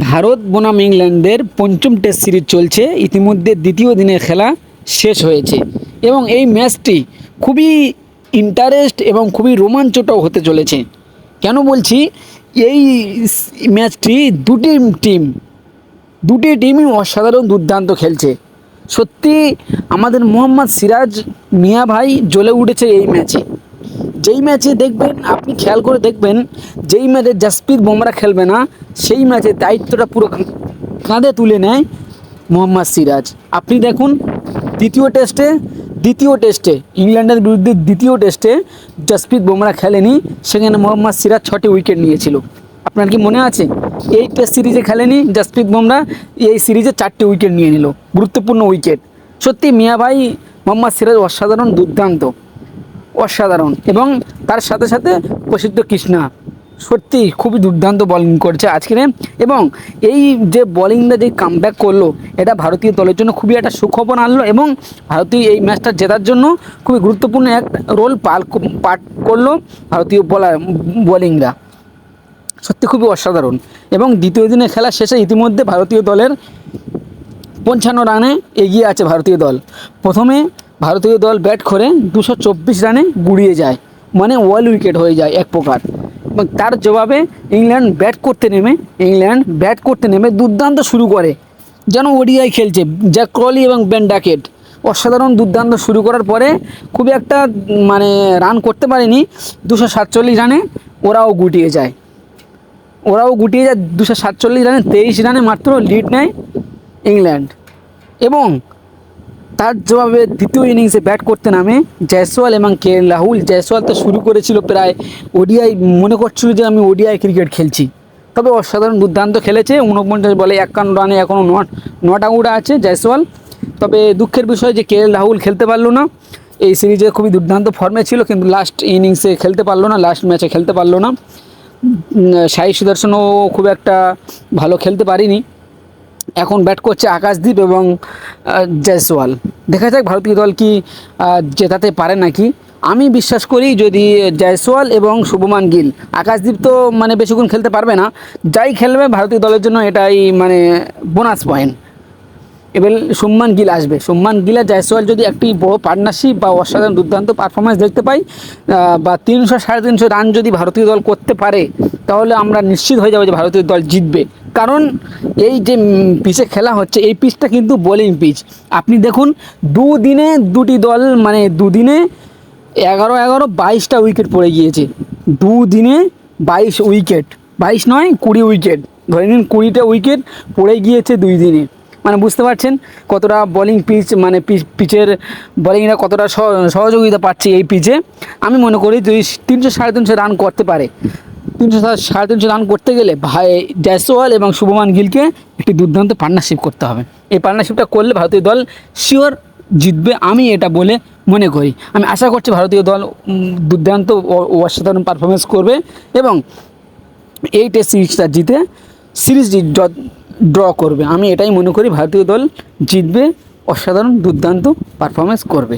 ভারত বনাম ইংল্যান্ডের পঞ্চম টেস্ট সিরিজ চলছে। ইতিমধ্যে দ্বিতীয় দিনের খেলা শেষ হয়েছে এবং এই ম্যাচটি খুবই ইন্টারেস্ট এবং খুবই রোমাঞ্চকর হতে চলেছে। কেন বলছি, এই ম্যাচটি দুটি টিমই অসাধারণ দুর্দান্ত খেলছে। সত্যি আমাদের মোহাম্মদ সিরাজ মিয়া ভাই জ্বলে উঠেছে এই ম্যাচে। যেই ম্যাচে দেখবেন, আপনি খেয়াল করে দেখবেন, যেই ম্যাচে জাসপ্রীত বুমরা খেলবে না সেই ম্যাচে দায়িত্বটা পুরো কাঁধে তুলে নেয় মোহাম্মদ সিরাজ। আপনি দেখুন, দ্বিতীয় টেস্টে ইংল্যান্ডের বিরুদ্ধে দ্বিতীয় টেস্টে জাসপ্রীত বুমরা খেলেনি, সেখানে মোহাম্মদ সিরাজ 6টি উইকেট নিয়েছিল। আপনার কি মনে আছে? এই টেস্ট সিরিজে খেলেনি জাসপ্রীত বুমরা, এই সিরিজে 4টি উইকেট নিয়ে নিল, গুরুত্বপূর্ণ উইকেট। সত্যি মিয়া ভাই মোহাম্মদ সিরাজ অসাধারণ, দুর্দান্ত, অসাধারণ। এবং তার সাথে সাথে প্রসিদ্ধ কৃষ্ণা সত্যি খুবই দুর্দান্ত বোলিং করছে আজকে। এবং এই যে বোলিংটা যে কামব্যাক করলো, এটা ভারতীয় দলের জন্য খুবই একটা সুখবর আনলো এবং ভারতীয় এই ম্যাচটা জেতার জন্য খুবই গুরুত্বপূর্ণ এক রোল পাঠ করলো ভারতীয় বোলিংরা। সত্যি খুবই অসাধারণ। এবং দ্বিতীয় দিনের খেলা শেষে ইতিমধ্যে ভারতীয় দলের 55 রানে এগিয়ে আছে ভারতীয় দল। প্রথমে ভারতীয় দল ব্যাট করে 224 রানে গুড়িয়ে যায়, মানে ওয়াল উইকেট হয়ে যায় এক প্রকার। এবং তার জবাবে ইংল্যান্ড ব্যাট করতে নেমে দুর্দান্ত শুরু করে, যেন ওডিআই খেলছে। জ্যাক ক্রলি এবং বেন ডাকেট অসাধারণ দুর্দান্ত শুরু করার পরে খুবই একটা রান করতে পারেনি। 247 রানে ওরাও গুটিয়ে যায় 247 রানে 23 রানে মাত্র লিড নেয় ইংল্যান্ড। এবং তার জবাবে দ্বিতীয় ইনিংসে ব্যাট করতে নামে জয়সওয়াল এবং রাহুল। জয়সওয়াল তো শুরু করেছিল প্রায় ওডিআই, মনে করছিল যে আমি ওডিআই ক্রিকেট খেলছি, তবে অসাধারণ দুর্দান্ত খেলেছে। 49 বলে 51 রানে এখনও নট আউট আছে জয়সওয়াল। তবে দুঃখের বিষয় যে রাহুল খেলতে পারলো না। এই সিরিজে খুবই দুর্দান্ত ফর্মে ছিল, কিন্তু লাস্ট ইনিংসে খেলতে পারলো না, লাস্ট ম্যাচে খেলতে পারলো না। সাই সুদর্শনও খুব একটা ভালো খেলতে পারিনি। এখন ব্যাট করছে আকাশদীপ এবং জয়সওয়াল। দেখা যাক ভারতীয় দল কি জেতাতে পারে নাকি। আমি বিশ্বাস করি যদি জয়সওয়াল এবং শুভমান গিল, আকাশদীপ তো বেশিক্ষণ খেলতে পারবে না, যাই খেলবে ভারতীয় দলের জন্য এটাই বোনাস পয়েন্ট। এবার শুভমান গিল আসবে, শুভমান গিল আর জয়সওয়াল যদি একটি বড় পার্টনারশিপ বা অসাধারণ দুর্দান্ত পারফরমেন্স দেখতে পাই, বা 300 350 রান যদি ভারতীয় দল করতে পারে, তাহলে আমরা নিশ্চিত হয়ে যাবো যে ভারতীয় দল জিতবে। কারণ এই যে পিচে খেলা হচ্ছে, এই পিচটা কিন্তু বোলিং পিচ। আপনি দেখুন, দুদিনে দুটি দল দুদিনে 22টা উইকেট পড়ে গিয়েছে। দুদিনে 22 উইকেট, 22 নয় 20 উইকেট, ধরে নিন 20টা উইকেট পড়ে গিয়েছে 2 দিনে। বুঝতে পারছেন কতটা বোলিং পিচ, পিচের বোলিংরা কতটা সহযোগিতা পাচ্ছে এই পিচে। আমি মনে করি যদি 300 350 রান করতে পারে, 300 350 রান করতে গেলে ভাই জয়সওয়াল এবং শুভমান গিলকে একটি দুর্দান্ত পার্টনারশিপ করতে হবে। এই পার্টনারশিপটা করলে ভারতীয় দল শিওর জিতবে, আমি এটা বলে মনে করি। আমি আশা করছি ভারতীয় দল দুর্দান্ত অসাধারণ পারফরমেন্স করবে এবং এই টেস্ট সিরিজটা জিতে সিরিজ ড্র করবে। আমি এটাই মনে করি, ভারতীয় দল জিতবে, অসাধারণ দুর্দান্ত পারফরমেন্স করবে।